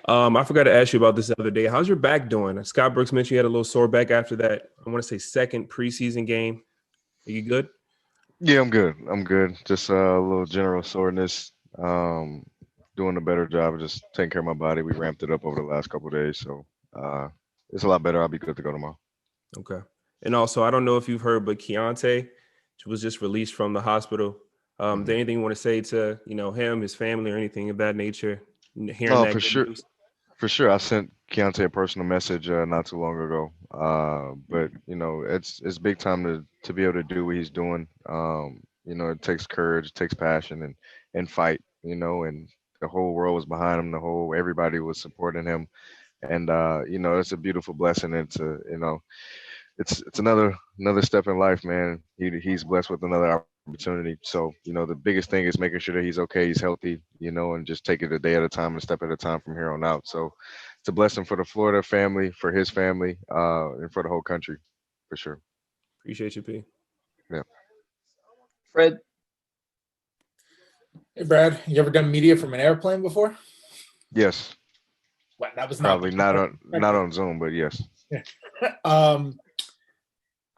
I forgot to ask you about this the other day. How's your back doing? Scott Brooks mentioned you had a little sore back after that. I want to say second preseason game. Are you good? Yeah, I'm good. I'm good. Just a little general soreness. Um, Doing a better job of just taking care of my body. We ramped it up over the last couple of days, so uh, it's a lot better. I'll be good to go tomorrow. Okay. And also, I don't know if you've heard, but Keontae was just released from the hospital. Is there Hmm. anything you want to say to him, his family, or anything of that nature? Hearing No, that for good sure. news. For sure, I sent Keontae a personal message not too long ago. But it's big time to be able to do what he's doing. It takes courage, it takes passion, and fight. And the whole world was behind him. Everybody was supporting him, and it's a beautiful blessing. It's another step in life, man. He's blessed with another opportunity. So the biggest thing is making sure that he's okay, he's healthy, and just take it a day at a time and step at a time from here on out. So it's a blessing for the Florida family, for his family, and for the whole country, for sure. Appreciate you, P. Yeah. Fred, Hey, Brad, you ever done media from an airplane before? Yes. Well, that was not Probably the not answer on I not expected. on Zoom, but yes. um,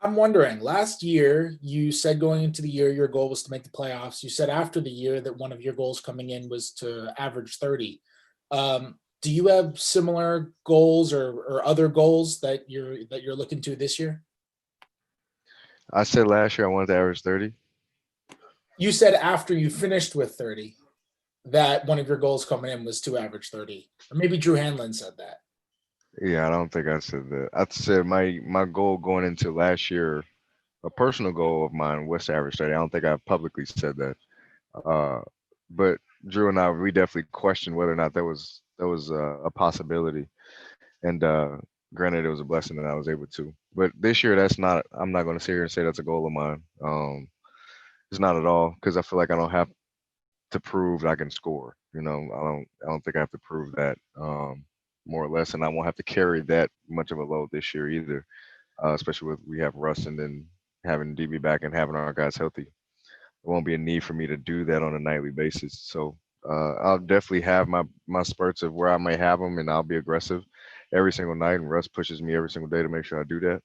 I'm wondering, last year you said going into the year your goal was to make the playoffs. You said after the year that one of your goals coming in was to average 30. Do you have similar goals or other goals that you're looking to this year? I said last year I wanted to average 30. You said after you finished with 30 that one of your goals coming in was to average 30. Or maybe Drew Hanlon said that. Yeah, I don't think I said that. I said my goal going into last year, a personal goal of mine was to average 30. I don't think I publicly said that. Uh, but Drew and I, we definitely questioned whether or not that was a possibility. And granted, it was a blessing that I was able to. But this year, that's not. I'm not going to sit here and say that's a goal of mine. It's not at all because I feel like I don't have to prove that I can score. I don't think I have to prove that more or less, and I won't have to carry that much of a load this year either. Especially with we have Russ and then having DB back and having our guys healthy. There won't be a need for me to do that on a nightly basis. So I'll definitely have my spurts of where I may have them, and I'll be aggressive every single night. And Russ pushes me every single day to make sure I do that.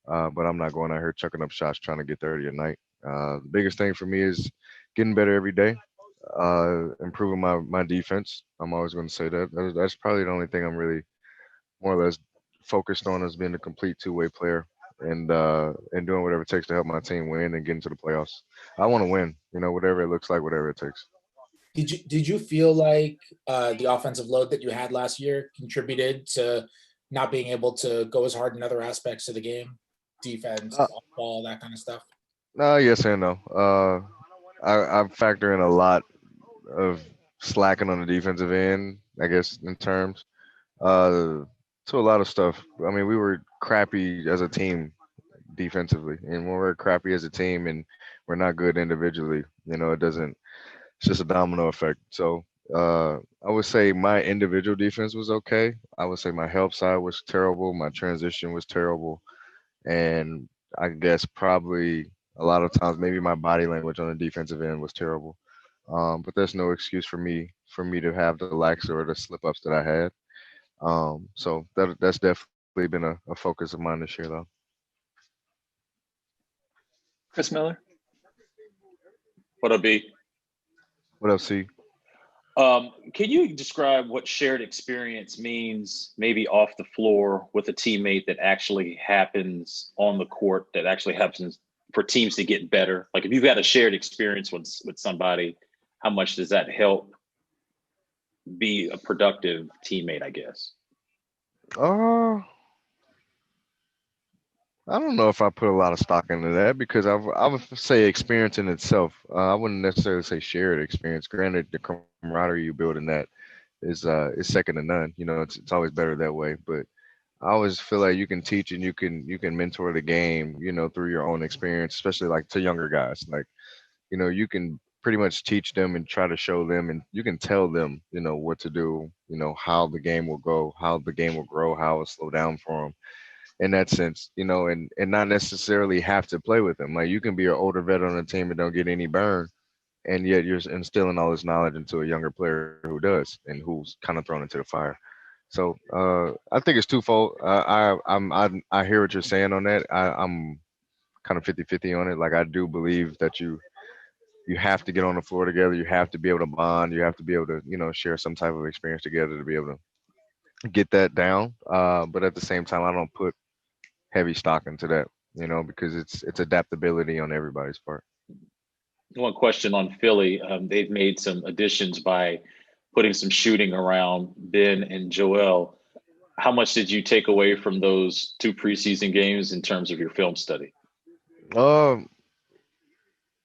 But I'm not going out here chucking up shots trying to get 30 a night. The biggest thing for me is getting better every day, improving my defense. I'm always going to say that. That's probably the only thing I'm really more or less focused on as being a complete two-way player and doing whatever it takes to help my team win and get into the playoffs. I want to win, whatever it looks like, whatever it takes. Did you feel like the offensive load that you had last year contributed to not being able to go as hard in other aspects of the game, defense, Uh, off ball, that kind of stuff? no, yes and no. I factor in a lot of slacking on the defensive end, I guess, in terms. Uh, to a lot of stuff. I mean, we were crappy as a team defensively, and when we're crappy as a team and we're not good individually, it doesn't. It's just a domino effect. So I would say my individual defense was okay. I would say my help side was terrible. My transition was terrible, and I guess probably a lot of times maybe my body language on the defensive end was terrible. But there's no excuse for me to have the lax or the slip ups that I had. So that's definitely been a focus of mine this year, though. Chris Miller. What up, B? What up, C? Can you describe what shared experience means, maybe off the floor with a teammate that actually happens on the court, that actually happens for teams to get better? Like if you've had a shared experience with somebody, how much does that help be a productive teammate, I guess? Uh, I don't know if I put a lot of stock into that because I would say experience in itself. I wouldn't necessarily say shared experience. Granted, the camaraderie you build in that is second to none. It's always better that way. But I always feel like you can teach and you can mentor the game, through your own experience, especially like to younger guys. Like, you can pretty much teach them and try to show them and you can tell them, what to do, how the game will go, how the game will grow, how it will slow down for them in that sense, and not necessarily have to play with them. Like you can be an older vet on a team and don't get any burn, and yet you're instilling all this knowledge into a younger player who does and who's kind of thrown into the fire. So I think it's twofold. I hear what you're saying on that. I'm kind of 50-50 on it. Like I do believe that you have to get on the floor together. You have to be able to bond. You have to be able to share some type of experience together to be able to get that down. But at the same time, I don't put heavy stock into that. Because it's adaptability on everybody's part. One question on Philly. They've made some additions by putting some shooting around Ben and Joel. How much did you take away from those two preseason games in terms of your film study? Um,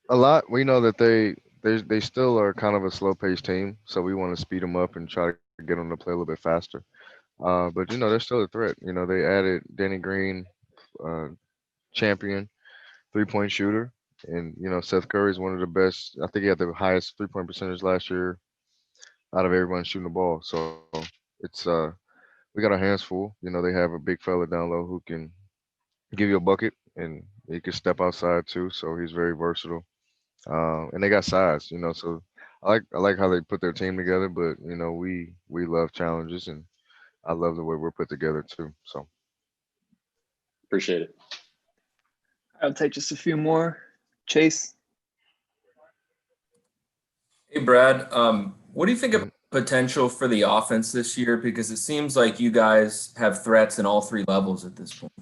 a lot. We know that they still are kind of a slow paced team, so we want to speed them up and try to get them to play a little bit faster. But they're still a threat. They added Danny Green, uh, champion 3-point shooter, and Seth Curry is one of the best. I think he had the highest 3-point percentage last year out of everyone shooting the ball. So it's we got our hands full. They have a big fella down low who can give you a bucket, and he can step outside too. So he's very versatile. And they got size. So I like how they put their team together. But we love challenges, and I love the way we're put together too. So Appreciate it. I'll take just a few more. Chase. Hey, Brad. What do you think of Mhm. potential for the offense this year? Because it seems like you guys have threats in all three levels at this point.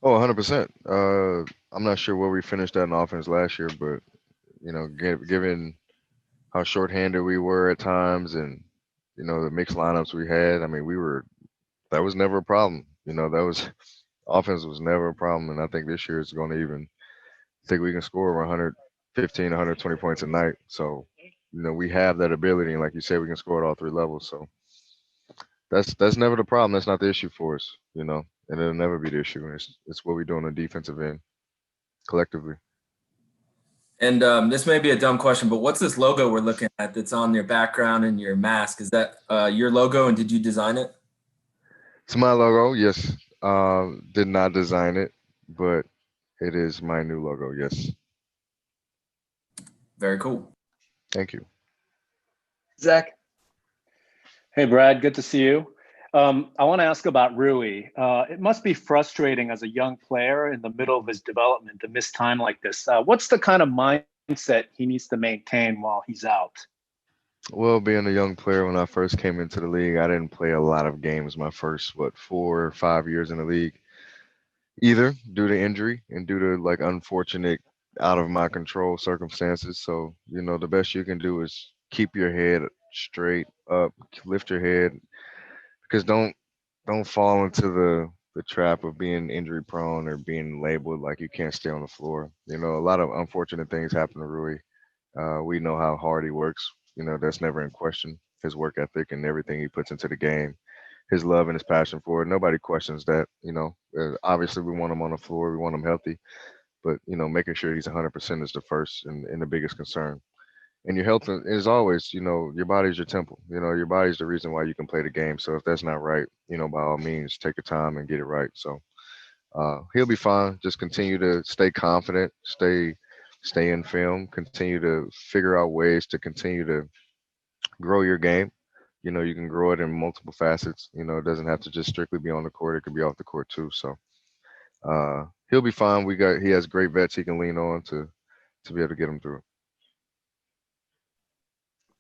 Oh, 100%. I'm not sure where we finished at in offense last year, but given how shorthanded we were at times, and the mixed lineups we had, I mean, that was never a problem. That was offense was never a problem, and I think this year it's going to even think we can score over 115, 120 points a night. So, we have that ability, and like you said, we can score at all three levels. So that's never the problem. That's not the issue for us, and it'll never be the issue. And it's what we do on the defensive end collectively. And this may be a dumb question, but what's this logo we're looking at that's on your background and your mask? Is that your logo, and did you design it? It's my logo, yes. Did not design it, but it is my new logo. Yes, Very cool. thank you. Zach. Hey, Brad, good to see you. I want to ask about Rui. It must be frustrating as a young player in the middle of his development to miss time like this. What's the kind of mindset he needs to maintain while he's out? Well, being a young player, when I first came into the league, I didn't play a lot of games my first, 4 or 5 years in the league, either due to injury and due to like unfortunate, out of my control circumstances. So, the best you can do is keep your head straight up, lift your head, because don't fall into the trap of being injury prone or being labeled like you can't stay on the floor. A lot of unfortunate things happen to Rui. We know how hard he works. That's never in question. His work ethic and everything he puts into the game, his love and his passion for it. Nobody questions that. Obviously we want him on the floor. We want him healthy, but making sure he's 100% is the first and the biggest concern. And your health is always, your body's your temple. Your body's the reason why you can play the game. So if that's not right, by all means, take your time and get it right. So he'll be fine. Just continue to stay confident, stay in film, continue to figure out ways to continue to grow your game. You can grow it in multiple facets. It doesn't have to just strictly be on the court. It could be off the court too. So he'll be fine. He has great vets he can lean on to be able to get him through.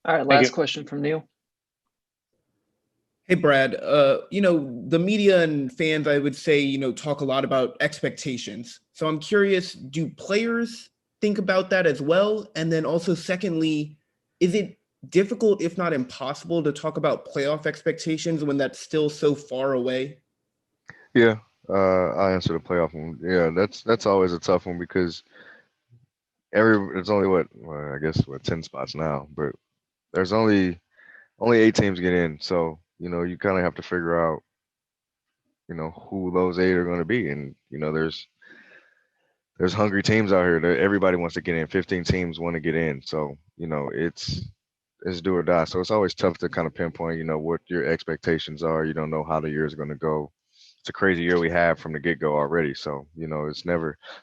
All right, Thank last you. question from Neil. Hey, Brad, the media and fans, I would say, talk a lot about expectations. So I'm curious, do players think about that as well? And then also, secondly, is it difficult, if not impossible, to talk about playoff expectations when that's still so far away? Yeah, I answer the playoff one. Yeah, that's always a tough one because it's only I guess 10 spots now, but there's only 8 teams get in. So, you kind of have to figure out, who those 8 are going to be. And, there's hungry teams out here that everybody wants to get in. 15 teams want to get in. So, it's do or die. So it's always tough to kind of pinpoint, what your expectations are. You don't know how the year is going to go. It's a crazy year we have from the get-go already. So, it's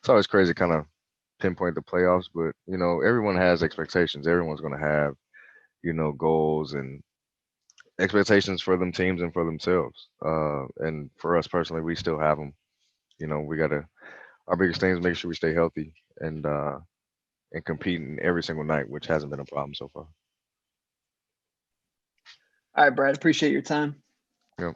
always crazy kind of pinpoint the playoffs, but, everyone has expectations. Everyone's going to have, goals and expectations for them teams and for themselves. And for us personally, we still have them. You know, our biggest thing is make sure we stay healthy and competing every single night, which hasn't been a problem so far. All right, Brad. Appreciate your time. Yep.